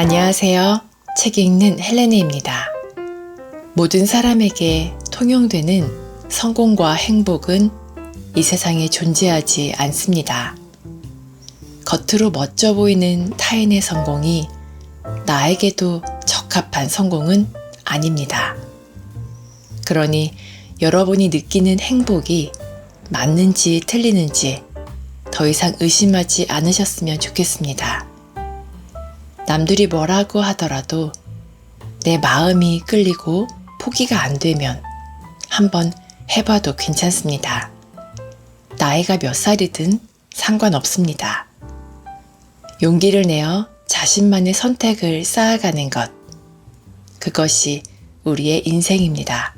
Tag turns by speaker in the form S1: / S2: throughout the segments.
S1: 안녕하세요. 책 읽는 헬레네입니다. 모든 사람에게 통용되는 성공과 행복은 이 세상에 존재하지 않습니다. 겉으로 멋져 보이는 타인의 성공이 나에게도 적합한 성공은 아닙니다. 그러니 여러분이 느끼는 행복이 맞는지 틀리는지 더 이상 의심하지 않으셨으면 좋겠습니다. 남들이 뭐라고 하더라도 내 마음이 끌리고 포기가 안 되면 한번 해봐도 괜찮습니다. 나이가 몇 살이든 상관없습니다. 용기를 내어 자신만의 선택을 쌓아가는 것, 그것이 우리의 인생입니다.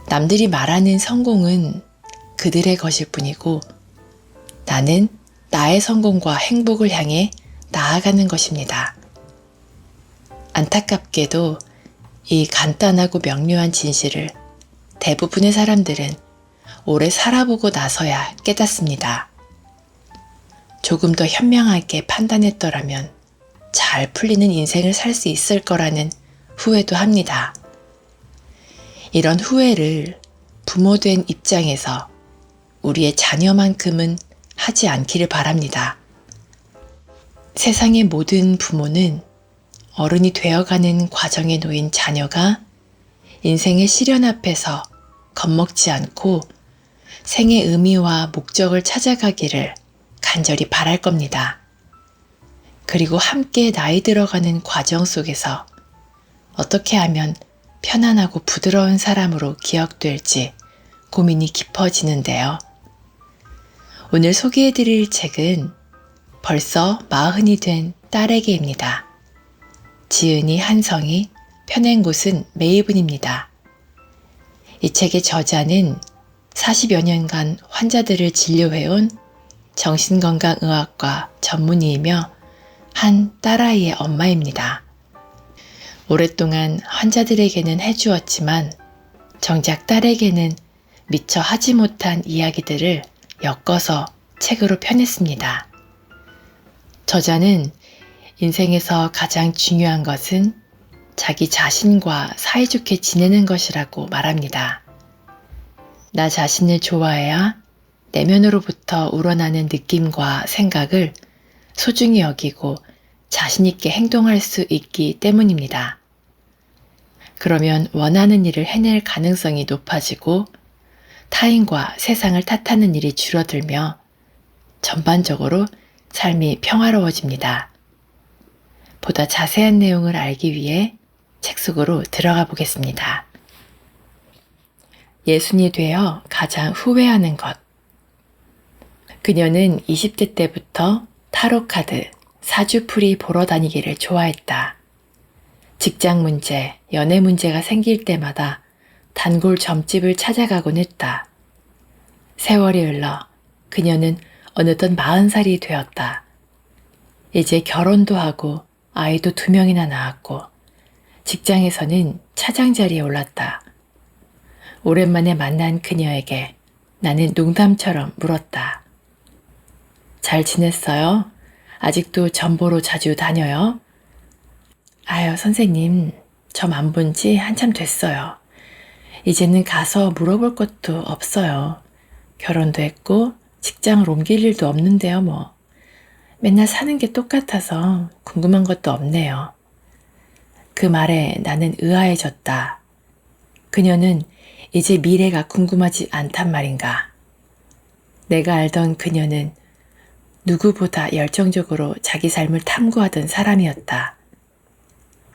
S1: 남들이 말하는 성공은 그들의 것일 뿐이고 나는 나의 성공과 행복을 향해 나아가는 것입니다. 안타깝게도 이 간단하고 명료한 진실을 대부분의 사람들은 오래 살아보고 나서야 깨닫습니다. 조금 더 현명하게 판단했더라면 잘 풀리는 인생을 살 수 있을 거라는 후회도 합니다. 이런 후회를 부모된 입장에서 우리의 자녀만큼은 하지 않기를 바랍니다. 세상의 모든 부모는 어른이 되어가는 과정에 놓인 자녀가 인생의 시련 앞에서 겁먹지 않고 생의 의미와 목적을 찾아가기를 간절히 바랄 겁니다. 그리고 함께 나이 들어가는 과정 속에서 어떻게 하면 편안하고 부드러운 사람으로 기억될지 고민이 깊어지는데요. 오늘 소개해드릴 책은 벌써 40이 된 딸에게입니다. 지은이 한성이, 펴낸 곳은 메이븐입니다. 이 책의 저자는 40여 년간 환자들을 진료해온 정신건강의학과 전문의이며 한 딸아이의 엄마입니다. 오랫동안 환자들에게는 해주었지만 정작 딸에게는 미처 하지 못한 이야기들을 엮어서 책으로 펴냈습니다. 저자는 인생에서 가장 중요한 것은 자기 자신과 사이좋게 지내는 것이라고 말합니다. 나 자신을 좋아해야 내면으로부터 우러나는 느낌과 생각을 소중히 여기고 자신있게 행동할 수 있기 때문입니다. 그러면 원하는 일을 해낼 가능성이 높아지고 타인과 세상을 탓하는 일이 줄어들며 전반적으로 삶이 평화로워집니다. 보다 자세한 내용을 알기 위해 책 속으로 들어가 보겠습니다. 예순이 되어 가장 후회하는 것. 그녀는 20대 때부터 타로카드, 사주풀이 보러 다니기를 좋아했다. 직장 문제, 연애 문제가 생길 때마다 단골 점집을 찾아가곤 했다. 세월이 흘러 그녀는 어느덧 40살이 되었다. 이제 결혼도 하고 아이도 2명이나 낳았고 직장에서는 차장 자리에 올랐다. 오랜만에 만난 그녀에게 나는 농담처럼 물었다. 잘 지냈어요? 아직도 점보로 자주 다녀요? 아유, 선생님, 점 안 본 지 한참 됐어요. 이제는 가서 물어볼 것도 없어요. 결혼도 했고 직장을 옮길 일도 없는데요, 뭐. 맨날 사는 게 똑같아서 궁금한 것도 없네요. 그 말에 나는 의아해졌다. 그녀는 이제 미래가 궁금하지 않단 말인가. 내가 알던 그녀는 누구보다 열정적으로 자기 삶을 탐구하던 사람이었다.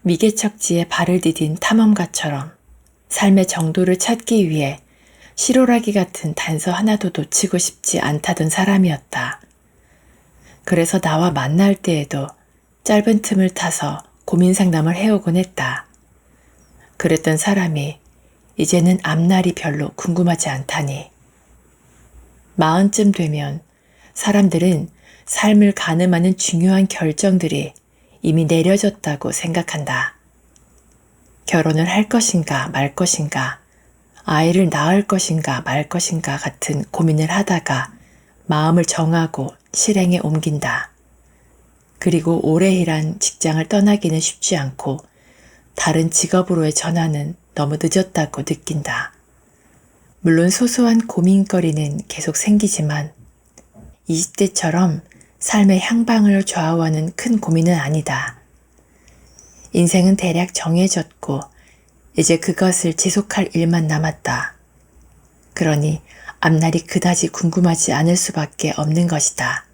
S1: 미개척지에 발을 디딘 탐험가처럼 삶의 정도를 찾기 위해 실오라기 같은 단서 하나도 놓치고 싶지 않다던 사람이었다. 그래서 나와 만날 때에도 짧은 틈을 타서 고민 상담을 해오곤 했다. 그랬던 사람이 이제는 앞날이 별로 궁금하지 않다니. 40쯤 되면 사람들은 삶을 가늠하는 중요한 결정들이 이미 내려졌다고 생각한다. 결혼을 할 것인가 말 것인가, 아이를 낳을 것인가 말 것인가 같은 고민을 하다가 마음을 정하고 실행에 옮긴다. 그리고 오래 일한 직장을 떠나기는 쉽지 않고 다른 직업으로의 전환은 너무 늦었다고 느낀다. 물론 소소한 고민거리는 계속 생기지만 20대처럼 삶의 향방을 좌우하는 큰 고민은 아니다. 인생은 대략 정해졌고 이제 그것을 지속할 일만 남았다. 그러니 앞날이 그다지 궁금하지 않을 수밖에 없는 것이다.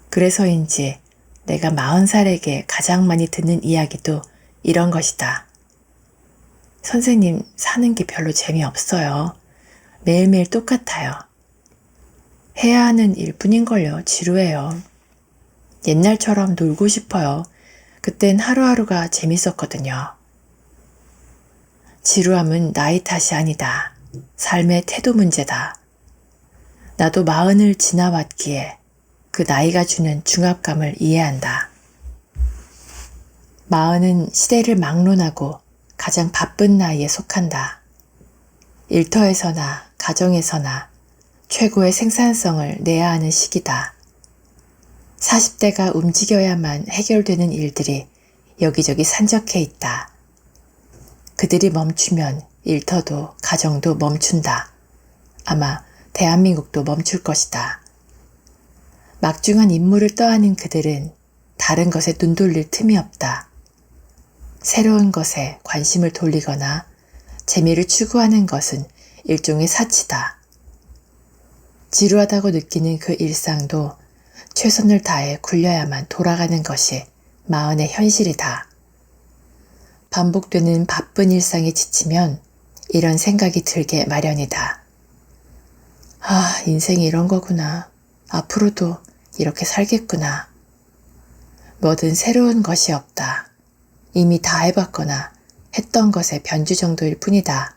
S1: 그래서인지 내가 40살에게 가장 많이 듣는 이야기도 이런 것이다. 선생님, 사는 게 별로 재미없어요. 매일매일 똑같아요. 해야 하는 일뿐인걸요. 지루해요. 옛날처럼 놀고 싶어요. 그땐 하루하루가 재밌었거든요. 지루함은 나이 탓이 아니다. 삶의 태도 문제다. 나도 40을 지나왔기에 그 나이가 주는 중압감을 이해한다. 40은 시대를 막론하고 가장 바쁜 나이에 속한다. 일터에서나 가정에서나 최고의 생산성을 내야 하는 시기다. 40대가 움직여야만 해결되는 일들이 여기저기 산적해 있다. 그들이 멈추면 일터도 가정도 멈춘다. 아마 대한민국도 멈출 것이다. 막중한 임무를 떠안은 그들은 다른 것에 눈 돌릴 틈이 없다. 새로운 것에 관심을 돌리거나 재미를 추구하는 것은 일종의 사치다. 지루하다고 느끼는 그 일상도 최선을 다해 굴려야만 돌아가는 것이 40의 현실이다. 반복되는 바쁜 일상에 지치면 이런 생각이 들게 마련이다. 아, 인생이 이런 거구나. 앞으로도 이렇게 살겠구나. 뭐든 새로운 것이 없다. 이미 다 해봤거나 했던 것의 변주 정도일 뿐이다.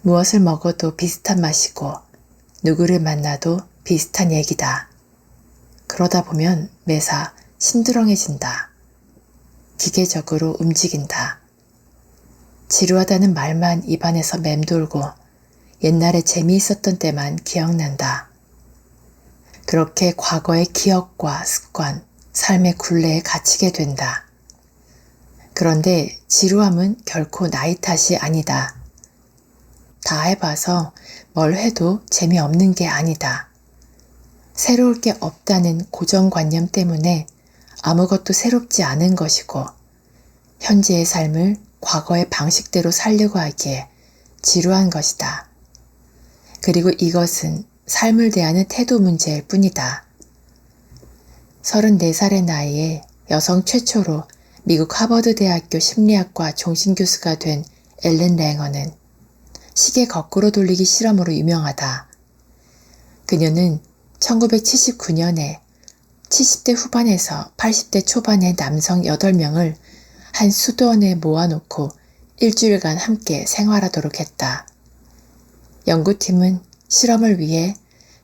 S1: 무엇을 먹어도 비슷한 맛이고 누구를 만나도 비슷한 얘기다. 그러다 보면 매사 심드렁해진다. 기계적으로 움직인다. 지루하다는 말만 입안에서 맴돌고 옛날에 재미있었던 때만 기억난다. 그렇게 과거의 기억과 습관, 삶의 굴레에 갇히게 된다. 그런데 지루함은 결코 나이 탓이 아니다. 다 해봐서 뭘 해도 재미없는 게 아니다. 새로울 게 없다는 고정관념 때문에 아무것도 새롭지 않은 것이고 현재의 삶을 과거의 방식대로 살려고 하기에 지루한 것이다. 그리고 이것은 삶을 대하는 태도 문제일 뿐이다. 34살의 나이에 여성 최초로 미국 하버드 대학교 심리학과 종신교수가 된 앨런 랭어는 시계 거꾸로 돌리기 실험으로 유명하다. 그녀는 1979년에 70대 후반에서 80대 초반의 남성 8명을 한 수도원에 모아놓고 일주일간 함께 생활하도록 했다. 연구팀은 실험을 위해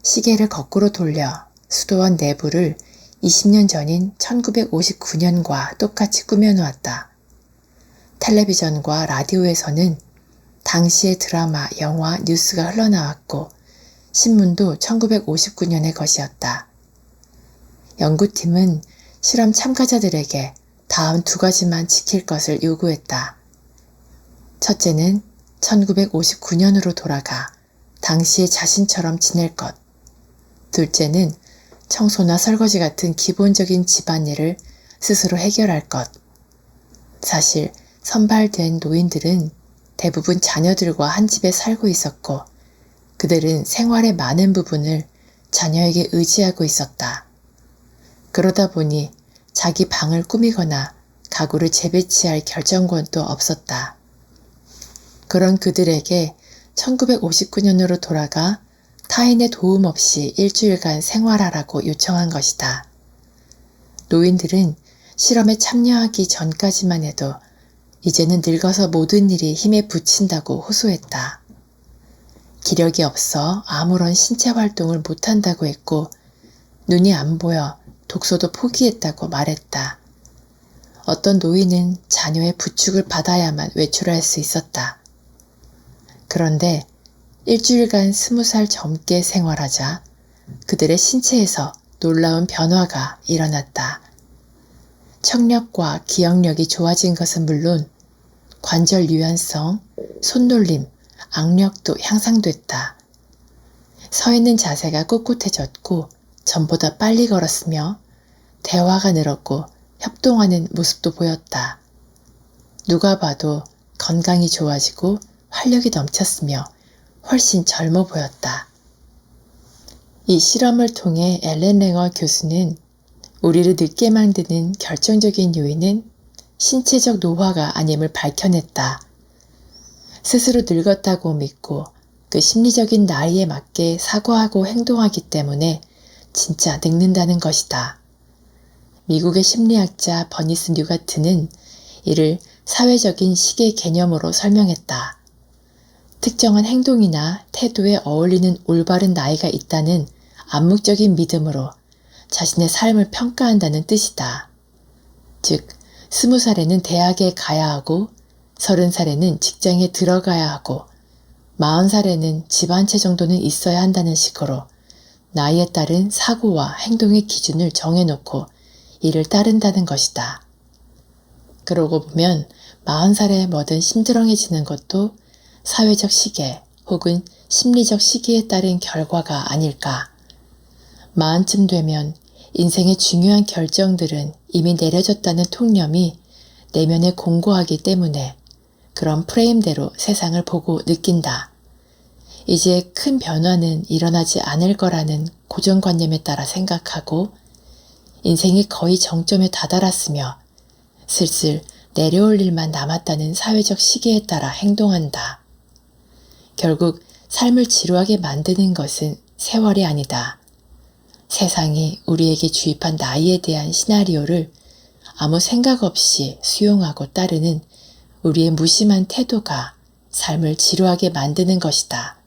S1: 시계를 거꾸로 돌려 수도원 내부를 20년 전인 1959년과 똑같이 꾸며놓았다. 텔레비전과 라디오에서는 당시의 드라마, 영화, 뉴스가 흘러나왔고 신문도 1959년의 것이었다. 연구팀은 실험 참가자들에게 다음 2가지만 지킬 것을 요구했다. 첫째는 1959년으로 돌아가 당시의 자신처럼 지낼 것. 둘째는 청소나 설거지 같은 기본적인 집안일을 스스로 해결할 것. 사실 선발된 노인들은 대부분 자녀들과 한 집에 살고 있었고 그들은 생활의 많은 부분을 자녀에게 의지하고 있었다. 그러다 보니 자기 방을 꾸미거나 가구를 재배치할 결정권도 없었다. 그런 그들에게 1959년으로 돌아가 타인의 도움 없이 일주일간 생활하라고 요청한 것이다. 노인들은 실험에 참여하기 전까지만 해도 이제는 늙어서 모든 일이 힘에 부친다고 호소했다. 기력이 없어 아무런 신체 활동을 못한다고 했고 눈이 안 보여 독서도 포기했다고 말했다. 어떤 노인은 자녀의 부축을 받아야만 외출할 수 있었다. 그런데 일주일간 20살 젊게 생활하자 그들의 신체에서 놀라운 변화가 일어났다. 청력과 기억력이 좋아진 것은 물론 관절 유연성, 손놀림, 악력도 향상됐다. 서 있는 자세가 꿋꿋해졌고 전보다 빨리 걸었으며 대화가 늘었고 협동하는 모습도 보였다. 누가 봐도 건강이 좋아지고 활력이 넘쳤으며 훨씬 젊어 보였다. 이 실험을 통해 앨런 랭어 교수는 우리를 늙게 만드는 결정적인 요인은 신체적 노화가 아님을 밝혀냈다. 스스로 늙었다고 믿고 그 심리적인 나이에 맞게 사고하고 행동하기 때문에 진짜 늙는다는 것이다. 미국의 심리학자 버니스 뉴가트는 이를 사회적인 시계 개념으로 설명했다. 특정한 행동이나 태도에 어울리는 올바른 나이가 있다는 암묵적인 믿음으로 자신의 삶을 평가한다는 뜻이다. 즉, 20살에는 대학에 가야 하고 30살에는 직장에 들어가야 하고 40살에는 집 한 채 정도는 있어야 한다는 식으로 나이에 따른 사고와 행동의 기준을 정해놓고 이를 따른다는 것이다. 그러고 보면 40살에 뭐든 심드렁해지는 것도 사회적 시계 혹은 심리적 시기에 따른 결과가 아닐까. 40쯤 되면 인생의 중요한 결정들은 이미 내려졌다는 통념이 내면에 공고하기 때문에 그런 프레임대로 세상을 보고 느낀다. 이제 큰 변화는 일어나지 않을 거라는 고정관념에 따라 생각하고 인생이 거의 정점에 다다랐으며 슬슬 내려올 일만 남았다는 사회적 시기에 따라 행동한다. 결국 삶을 지루하게 만드는 것은 세월이 아니다. 세상이 우리에게 주입한 나이에 대한 시나리오를 아무 생각 없이 수용하고 따르는 우리의 무심한 태도가 삶을 지루하게 만드는 것이다.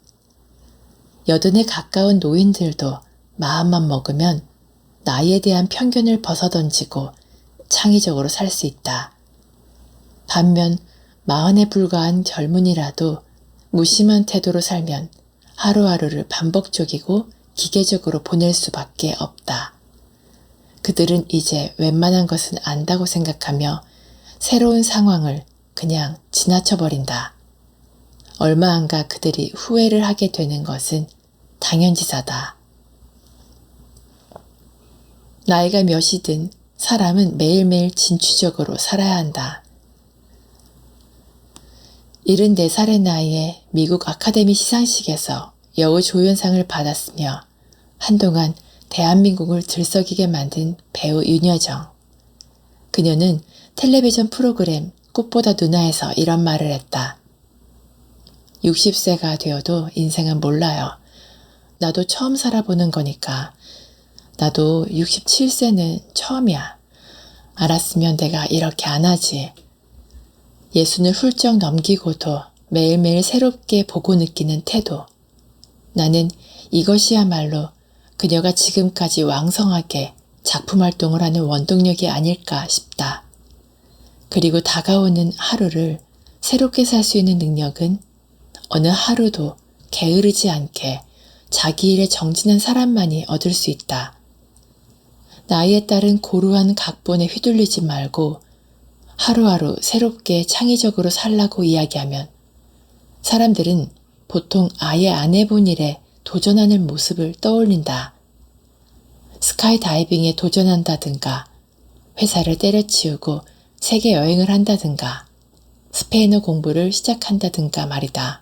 S1: 여든에 가까운 노인들도 마음만 먹으면 나이에 대한 편견을 벗어던지고 창의적으로 살 수 있다. 반면 40에 불과한 젊은이라도 무심한 태도로 살면 하루하루를 반복적이고 기계적으로 보낼 수밖에 없다. 그들은 이제 웬만한 것은 안다고 생각하며 새로운 상황을 그냥 지나쳐버린다. 얼마 안 가 그들이 후회를 하게 되는 것은 당연지사다. 나이가 몇이든 사람은 매일매일 진취적으로 살아야 한다. 74살의 나이에 미국 아카데미 시상식에서 여우 조연상을 받았으며 한동안 대한민국을 들썩이게 만든 배우 윤여정. 그녀는 텔레비전 프로그램 꽃보다 누나에서 이런 말을 했다. 60세가 되어도 인생은 몰라요. 나도 처음 살아보는 거니까. 나도 67세는 처음이야. 알았으면 내가 이렇게 안 하지. 예순을 훌쩍 넘기고도 매일매일 새롭게 보고 느끼는 태도. 나는 이것이야말로 그녀가 지금까지 왕성하게 작품 활동을 하는 원동력이 아닐까 싶다. 그리고 다가오는 하루를 새롭게 살 수 있는 능력은 어느 하루도 게으르지 않게 자기 일에 정진한 사람만이 얻을 수 있다. 나이에 따른 고루한 각본에 휘둘리지 말고 하루하루 새롭게 창의적으로 살라고 이야기하면 사람들은 보통 아예 안 해본 일에 도전하는 모습을 떠올린다. 스카이다이빙에 도전한다든가, 회사를 때려치우고 세계 여행을 한다든가, 스페인어 공부를 시작한다든가 말이다.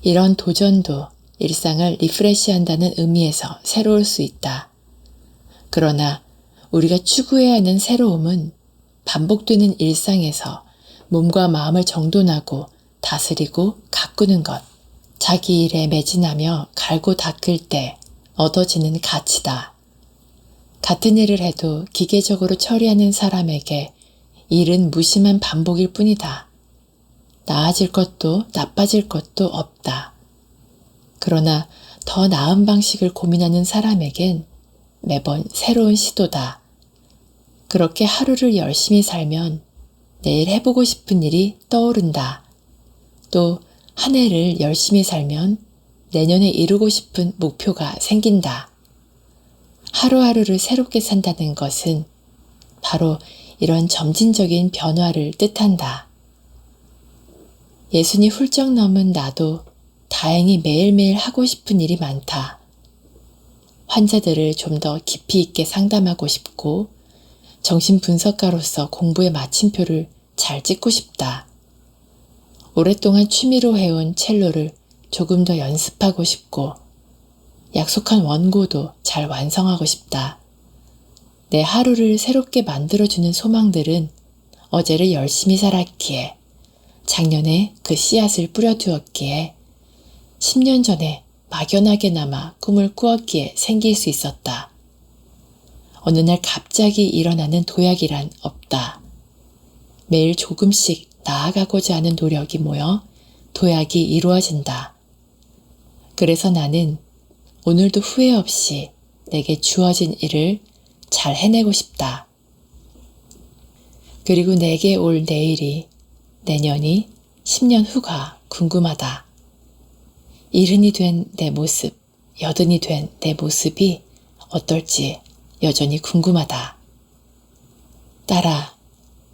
S1: 이런 도전도 일상을 리프레시한다는 의미에서 새로울 수 있다. 그러나 우리가 추구해야 하는 새로움은 반복되는 일상에서 몸과 마음을 정돈하고 다스리고 가꾸는 것, 자기 일에 매진하며 갈고 닦을 때 얻어지는 가치다. 같은 일을 해도 기계적으로 처리하는 사람에게 일은 무심한 반복일 뿐이다. 나아질 것도 나빠질 것도 없다. 그러나 더 나은 방식을 고민하는 사람에겐 매번 새로운 시도다. 그렇게 하루를 열심히 살면 내일 해보고 싶은 일이 떠오른다. 또 한 해를 열심히 살면 내년에 이루고 싶은 목표가 생긴다. 하루하루를 새롭게 산다는 것은 바로 이런 점진적인 변화를 뜻한다. 예순이 훌쩍 넘은 나도 다행히 매일매일 하고 싶은 일이 많다. 환자들을 좀 더 깊이 있게 상담하고 싶고 정신분석가로서 공부의 마침표를 잘 찍고 싶다. 오랫동안 취미로 해온 첼로를 조금 더 연습하고 싶고 약속한 원고도 잘 완성하고 싶다. 내 하루를 새롭게 만들어주는 소망들은 어제를 열심히 살았기에, 작년에 그 씨앗을 뿌려두었기에, 10년 전에 막연하게나마 꿈을 꾸었기에 생길 수 있었다. 어느 날 갑자기 일어나는 도약이란 없다. 매일 조금씩 나아가고자 하는 노력이 모여 도약이 이루어진다. 그래서 나는 오늘도 후회 없이 내게 주어진 일을 잘 해내고 싶다. 그리고 내게 올 내일이, 내년이, 10년 후가 궁금하다. 70이 된 내 모습, 80이 된 내 모습이 어떨지 여전히 궁금하다. 딸아,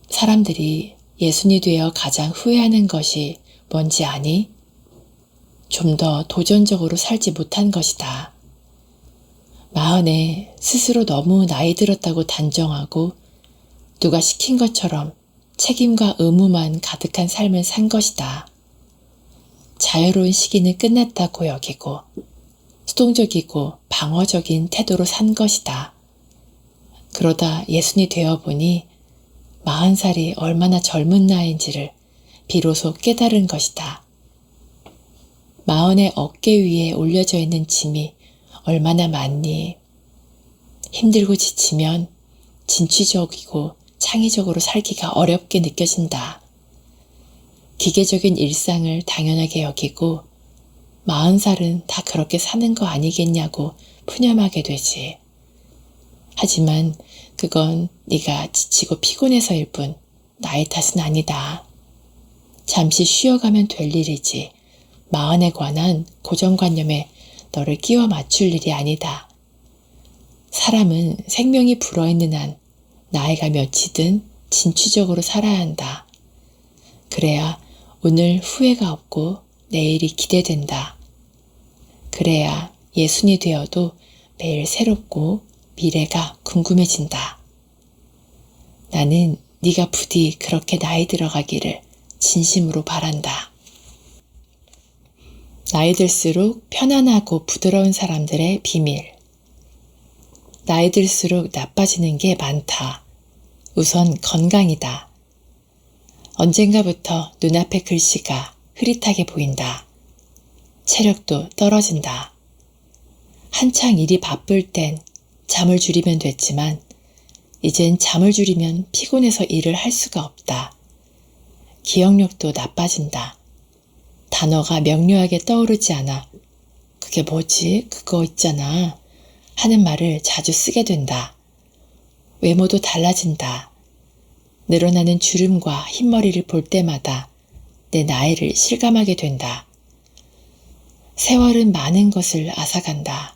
S1: 사람들이 60이 되어 가장 후회하는 것이 뭔지 아니? 좀 더 도전적으로 살지 못한 것이다. 40에 스스로 너무 나이 들었다고 단정하고 누가 시킨 것처럼 책임과 의무만 가득한 삶을 산 것이다. 자유로운 시기는 끝났다고 여기고 수동적이고 방어적인 태도로 산 것이다. 그러다 60이 되어보니 40살이 얼마나 젊은 나이인지를 비로소 깨달은 것이다. 40의 어깨 위에 올려져 있는 짐이 얼마나 많니? 힘들고 지치면 진취적이고 창의적으로 살기가 어렵게 느껴진다. 기계적인 일상을 당연하게 여기고 40살은 다 그렇게 사는 거 아니겠냐고 푸념하게 되지. 하지만 그건 네가 지치고 피곤해서일 뿐 나의 탓은 아니다. 잠시 쉬어가면 될 일이지 40에 관한 고정관념에 너를 끼워 맞출 일이 아니다. 사람은 생명이 불어있는 한 나이가 몇이든 진취적으로 살아야 한다. 그래야 오늘 후회가 없고 내일이 기대된다. 그래야 60이 되어도 매일 새롭고 미래가 궁금해진다. 나는 네가 부디 그렇게 나이 들어가기를 진심으로 바란다. 나이 들수록 편안하고 부드러운 사람들의 비밀. 나이 들수록 나빠지는 게 많다. 우선 건강이다. 언젠가부터 눈앞의 글씨가 흐릿하게 보인다. 체력도 떨어진다. 한창 일이 바쁠 땐 잠을 줄이면 됐지만 이젠 잠을 줄이면 피곤해서 일을 할 수가 없다. 기억력도 나빠진다. 단어가 명료하게 떠오르지 않아. 그게 뭐지? 그거 있잖아. 하는 말을 자주 쓰게 된다. 외모도 달라진다. 늘어나는 주름과 흰머리를 볼 때마다 내 나이를 실감하게 된다. 세월은 많은 것을 앗아간다.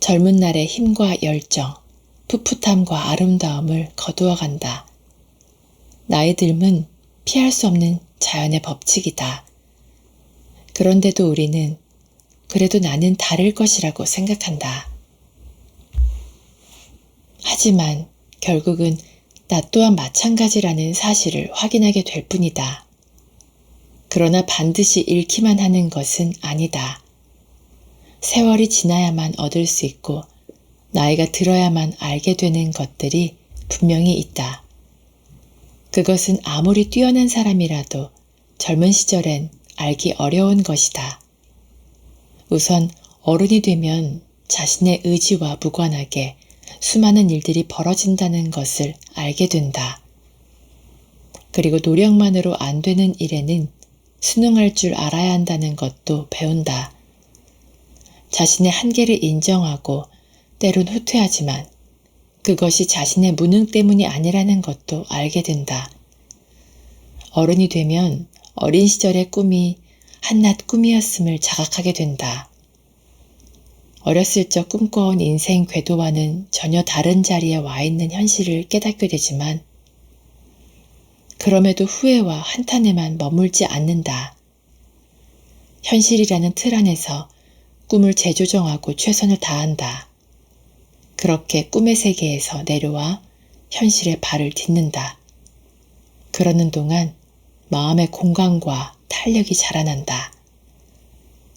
S1: 젊은 날의 힘과 열정, 풋풋함과 아름다움을 거두어간다. 나이 듦은 피할 수 없는 자연의 법칙이다. 그런데도 우리는 그래도 나는 다를 것이라고 생각한다. 하지만 결국은 나 또한 마찬가지라는 사실을 확인하게 될 뿐이다. 그러나 반드시 잃기만 하는 것은 아니다. 세월이 지나야만 얻을 수 있고 나이가 들어야만 알게 되는 것들이 분명히 있다. 그것은 아무리 뛰어난 사람이라도 젊은 시절엔 알기 어려운 것이다. 우선 어른이 되면 자신의 의지와 무관하게 수많은 일들이 벌어진다는 것을 알게 된다. 그리고 노력만으로 안 되는 일에는 순응할 줄 알아야 한다는 것도 배운다. 자신의 한계를 인정하고 때론 후퇴하지만 그것이 자신의 무능 때문이 아니라는 것도 알게 된다. 어른이 되면 어린 시절의 꿈이 한낱 꿈이었음을 자각하게 된다. 어렸을 적 꿈꿔온 인생 궤도와는 전혀 다른 자리에 와 있는 현실을 깨닫게 되지만 그럼에도 후회와 한탄에만 머물지 않는다. 현실이라는 틀 안에서 꿈을 재조정하고 최선을 다한다. 그렇게 꿈의 세계에서 내려와 현실에 발을 딛는다. 그러는 동안 마음의 공간과 탄력이 자라난다.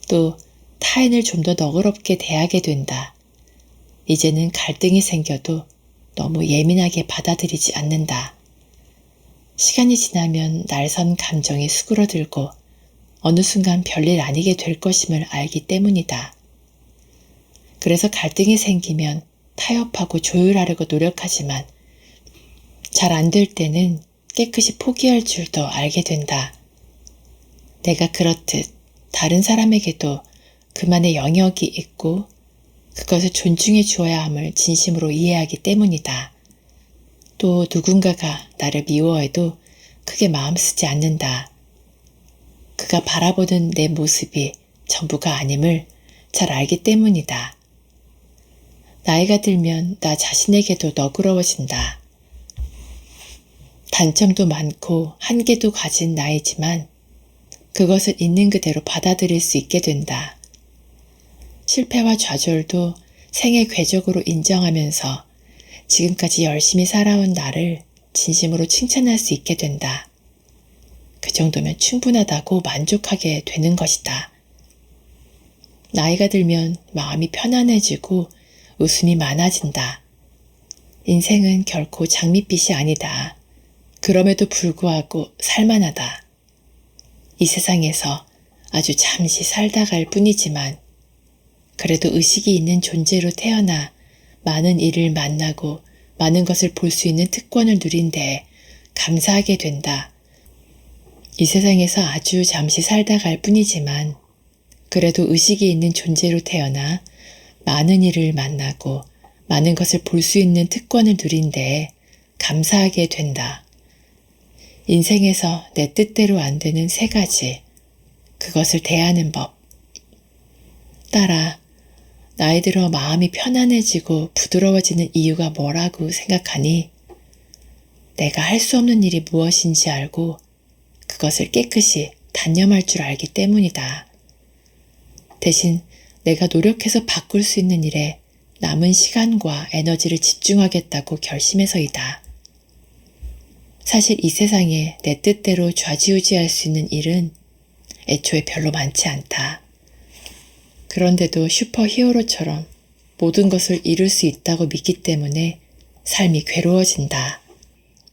S1: 또 타인을 좀 더 너그럽게 대하게 된다. 이제는 갈등이 생겨도 너무 예민하게 받아들이지 않는다. 시간이 지나면 날선 감정이 수그러들고 어느 순간 별일 아니게 될 것임을 알기 때문이다. 그래서 갈등이 생기면 타협하고 조율하려고 노력하지만 잘 안 될 때는 깨끗이 포기할 줄도 알게 된다. 내가 그렇듯 다른 사람에게도 그만의 영역이 있고 그것을 존중해 주어야 함을 진심으로 이해하기 때문이다. 또 누군가가 나를 미워해도 크게 마음 쓰지 않는다. 그가 바라보는 내 모습이 전부가 아님을 잘 알기 때문이다. 나이가 들면 나 자신에게도 너그러워진다. 단점도 많고 한계도 가진 나이지만 그것을 있는 그대로 받아들일 수 있게 된다. 실패와 좌절도 생의 궤적으로 인정하면서 지금까지 열심히 살아온 나를 진심으로 칭찬할 수 있게 된다. 그 정도면 충분하다고 만족하게 되는 것이다. 나이가 들면 마음이 편안해지고 웃음이 많아진다. 인생은 결코 장밋빛이 아니다. 그럼에도 불구하고 살만하다. 이 세상에서 아주 잠시 살다 갈 뿐이지만 그래도 의식이 있는 존재로 태어나 많은 일을 만나고 많은 것을 볼 수 있는 특권을 누린 데에 감사하게 된다. 이 세상에서 아주 잠시 살다 갈 뿐이지만 그래도 의식이 있는 존재로 태어나 많은 일을 만나고 많은 것을 볼 수 있는 특권을 누린 데에 감사하게 된다. 인생에서 내 뜻대로 안 되는 세 가지, 그것을 대하는 법. 딸아, 나이 들어 마음이 편안해지고 부드러워지는 이유가 뭐라고 생각하니? 내가 할 수 없는 일이 무엇인지 알고 그것을 깨끗이 단념할 줄 알기 때문이다. 대신 내가 노력해서 바꿀 수 있는 일에 남은 시간과 에너지를 집중하겠다고 결심해서이다. 사실 이 세상에 내 뜻대로 좌지우지할 수 있는 일은 애초에 별로 많지 않다. 그런데도 슈퍼히어로처럼 모든 것을 이룰 수 있다고 믿기 때문에 삶이 괴로워진다.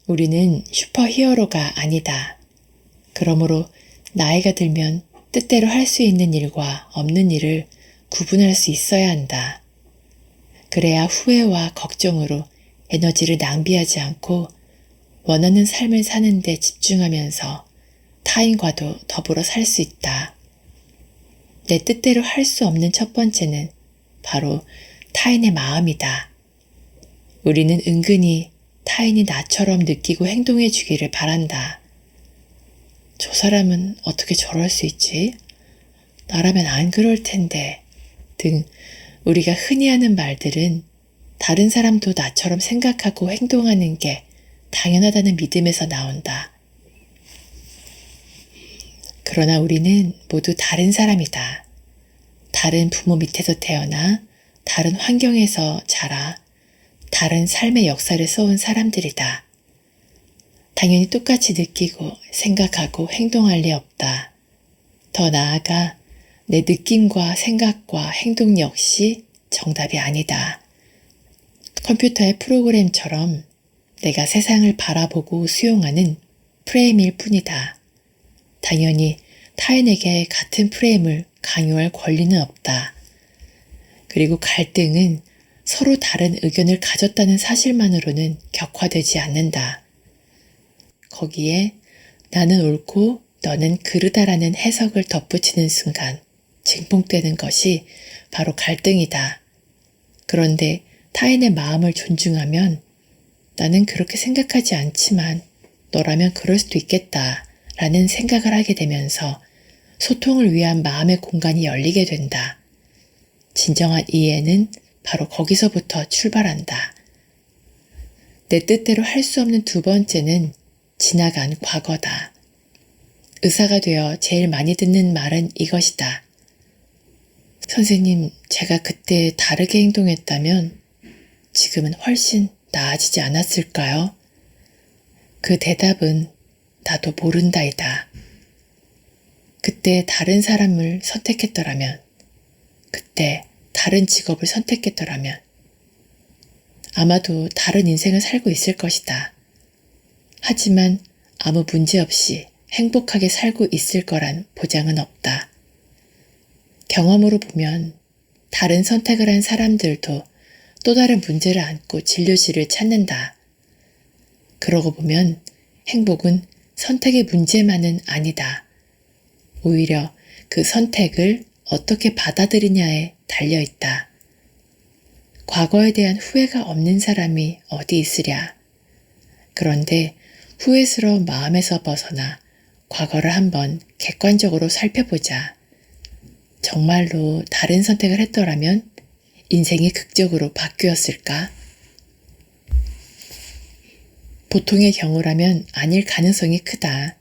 S1: 우리는 슈퍼히어로가 아니다. 그러므로 나이가 들면 뜻대로 할 수 있는 일과 없는 일을 구분할 수 있어야 한다. 그래야 후회와 걱정으로 에너지를 낭비하지 않고 원하는 삶을 사는 데 집중하면서 타인과도 더불어 살 수 있다. 내 뜻대로 할 수 없는 첫 번째는 바로 타인의 마음이다. 우리는 은근히 타인이 나처럼 느끼고 행동해 주기를 바란다. 저 사람은 어떻게 저럴 수 있지? 나라면 안 그럴 텐데 등 우리가 흔히 하는 말들은 다른 사람도 나처럼 생각하고 행동하는 게 당연하다는 믿음에서 나온다. 그러나 우리는 모두 다른 사람이다. 다른 부모 밑에서 태어나 다른 환경에서 자라 다른 삶의 역사를 써온 사람들이다. 당연히 똑같이 느끼고 생각하고 행동할 리 없다. 더 나아가 내 느낌과 생각과 행동 역시 정답이 아니다. 컴퓨터의 프로그램처럼 내가 세상을 바라보고 수용하는 프레임일 뿐이다. 당연히 타인에게 같은 프레임을 강요할 권리는 없다. 그리고 갈등은 서로 다른 의견을 가졌다는 사실만으로는 격화되지 않는다. 거기에 나는 옳고 너는 그르다라는 해석을 덧붙이는 순간 증폭되는 것이 바로 갈등이다. 그런데 타인의 마음을 존중하면 나는 그렇게 생각하지 않지만 너라면 그럴 수도 있겠다 라는 생각을 하게 되면서 소통을 위한 마음의 공간이 열리게 된다. 진정한 이해는 바로 거기서부터 출발한다. 내 뜻대로 할 수 없는 두 번째는 지나간 과거다. 의사가 되어 제일 많이 듣는 말은 이것이다. 선생님, 제가 그때 다르게 행동했다면 지금은 훨씬 나아지지 않았을까요? 그 대답은 나도 모른다이다. 그때 다른 사람을 선택했더라면, 그때 다른 직업을 선택했더라면, 아마도 다른 인생을 살고 있을 것이다. 하지만 아무 문제 없이 행복하게 살고 있을 거란 보장은 없다. 경험으로 보면 다른 선택을 한 사람들도 또 다른 문제를 안고 진료실을 찾는다. 그러고 보면 행복은 선택의 문제만은 아니다. 오히려 그 선택을 어떻게 받아들이냐에 달려있다. 과거에 대한 후회가 없는 사람이 어디 있으랴. 그런데 후회스러운 마음에서 벗어나 과거를 한번 객관적으로 살펴보자. 정말로 다른 선택을 했더라면 인생이 극적으로 바뀌었을까? 보통의 경우라면 아닐 가능성이 크다.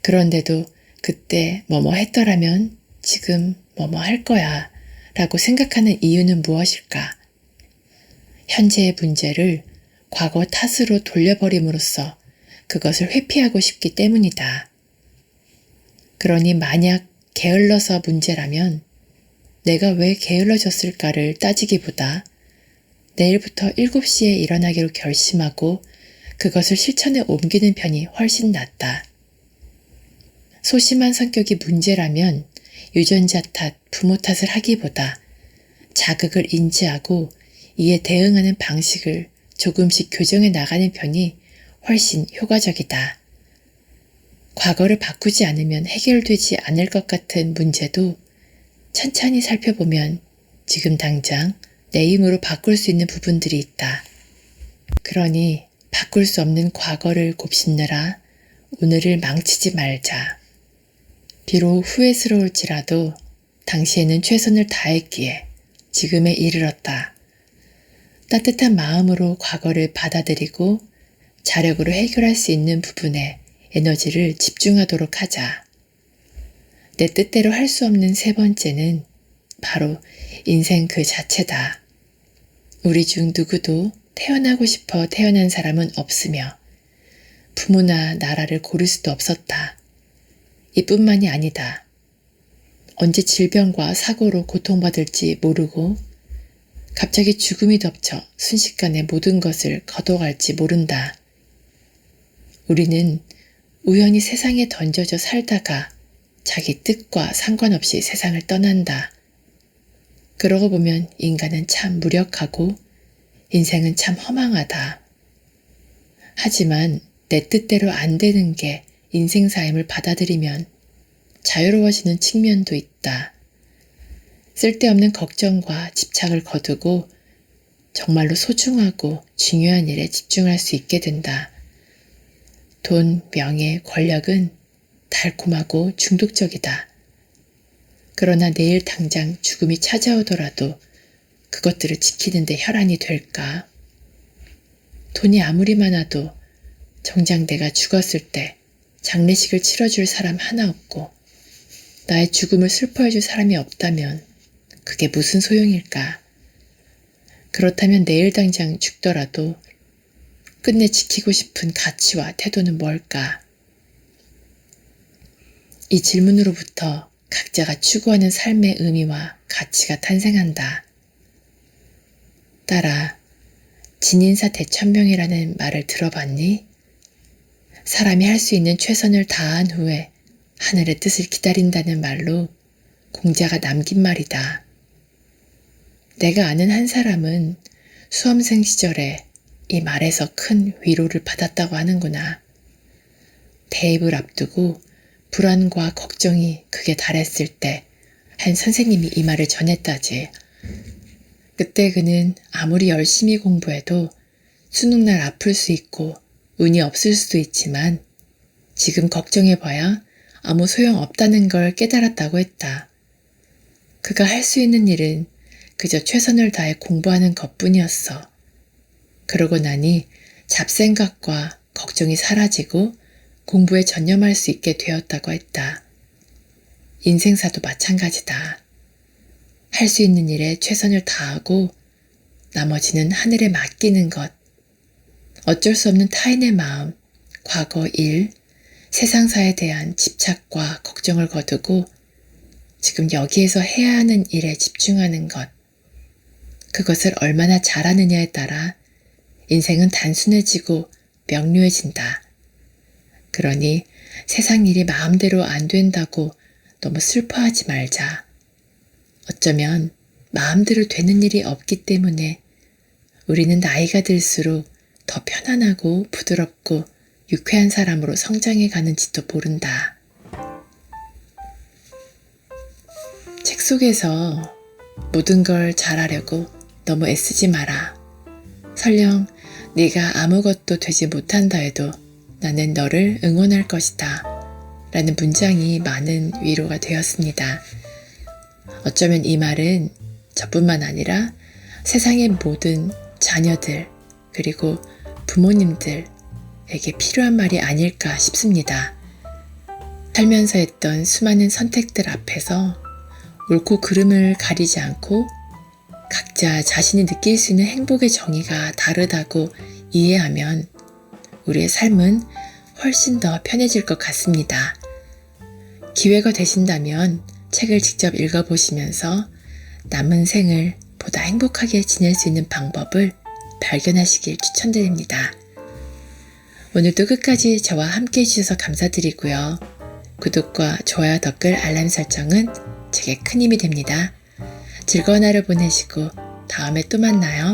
S1: 그런데도 그때 뭐뭐 했더라면 지금 뭐뭐 할 거야 라고 생각하는 이유는 무엇일까? 현재의 문제를 과거 탓으로 돌려버림으로써 그것을 회피하고 싶기 때문이다. 그러니 만약 게을러서 문제라면 내가 왜 게을러졌을까를 따지기보다 내일부터 7시에 일어나기로 결심하고 그것을 실천에 옮기는 편이 훨씬 낫다. 소심한 성격이 문제라면 유전자 탓, 부모 탓을 하기보다 자극을 인지하고 이에 대응하는 방식을 조금씩 교정해 나가는 편이 훨씬 효과적이다. 과거를 바꾸지 않으면 해결되지 않을 것 같은 문제도 천천히 살펴보면 지금 당장 내 힘으로 바꿀 수 있는 부분들이 있다. 그러니 바꿀 수 없는 과거를 곱씹느라 오늘을 망치지 말자. 비록 후회스러울지라도 당시에는 최선을 다했기에 지금에 이르렀다. 따뜻한 마음으로 과거를 받아들이고 자력으로 해결할 수 있는 부분에 에너지를 집중하도록 하자. 내 뜻대로 할 수 없는 세 번째는 바로 인생 그 자체다. 우리 중 누구도 태어나고 싶어 태어난 사람은 없으며 부모나 나라를 고를 수도 없었다. 이뿐만이 아니다. 언제 질병과 사고로 고통받을지 모르고 갑자기 죽음이 덮쳐 순식간에 모든 것을 거둬갈지 모른다. 우리는 우연히 세상에 던져져 살다가 자기 뜻과 상관없이 세상을 떠난다. 그러고 보면 인간은 참 무력하고 인생은 참 허망하다. 하지만 내 뜻대로 안 되는 게 인생사임을 받아들이면 자유로워지는 측면도 있다. 쓸데없는 걱정과 집착을 거두고 정말로 소중하고 중요한 일에 집중할 수 있게 된다. 돈, 명예, 권력은 달콤하고 중독적이다. 그러나 내일 당장 죽음이 찾아오더라도 그것들을 지키는데 혈안이 될까? 돈이 아무리 많아도 정작 내가 죽었을 때 장례식을 치러줄 사람 하나 없고 나의 죽음을 슬퍼해줄 사람이 없다면 그게 무슨 소용일까? 그렇다면 내일 당장 죽더라도 끝내 지키고 싶은 가치와 태도는 뭘까? 이 질문으로부터 각자가 추구하는 삶의 의미와 가치가 탄생한다. 따라 진인사 대천명이라는 말을 들어봤니? 사람이 할 수 있는 최선을 다한 후에 하늘의 뜻을 기다린다는 말로 공자가 남긴 말이다. 내가 아는 한 사람은 수험생 시절에 이 말에서 큰 위로를 받았다고 하는구나. 대입을 앞두고 불안과 걱정이 극에 달했을 때 한 선생님이 이 말을 전했다지. 그때 그는 아무리 열심히 공부해도 수능날 아플 수 있고 운이 없을 수도 있지만 지금 걱정해봐야 아무 소용 없다는 걸 깨달았다고 했다. 그가 할 수 있는 일은 그저 최선을 다해 공부하는 것뿐이었어. 그러고 나니 잡생각과 걱정이 사라지고 공부에 전념할 수 있게 되었다고 했다. 인생사도 마찬가지다. 할 수 있는 일에 최선을 다하고 나머지는 하늘에 맡기는 것. 어쩔 수 없는 타인의 마음, 과거 일, 세상사에 대한 집착과 걱정을 거두고 지금 여기에서 해야 하는 일에 집중하는 것. 그것을 얼마나 잘하느냐에 따라 인생은 단순해지고 명료해진다. 그러니 세상 일이 마음대로 안 된다고 너무 슬퍼하지 말자. 어쩌면 마음대로 되는 일이 없기 때문에 우리는 나이가 들수록 더 편안하고 부드럽고 유쾌한 사람으로 성장해 가는지도 모른다. 책 속에서 모든 걸 잘하려고 너무 애쓰지 마라. 설령 네가 아무것도 되지 못한다 해도 나는 너를 응원할 것이다. 라는 문장이 많은 위로가 되었습니다. 어쩌면 이 말은 저뿐만 아니라 세상의 모든 자녀들 그리고 부모님들에게 필요한 말이 아닐까 싶습니다. 살면서 했던 수많은 선택들 앞에서 옳고 그름을 가리지 않고 각자 자신이 느낄 수 있는 행복의 정의가 다르다고 이해하면 우리의 삶은 훨씬 더 편해질 것 같습니다. 기회가 되신다면 책을 직접 읽어보시면서 남은 생을 보다 행복하게 지낼 수 있는 방법을 발견하시길 추천드립니다. 오늘도 끝까지 저와 함께 해주셔서 감사드리고요. 구독과 좋아요, 댓글, 알람 설정은 제게 큰 힘이 됩니다. 즐거운 하루 보내시고 다음에 또 만나요.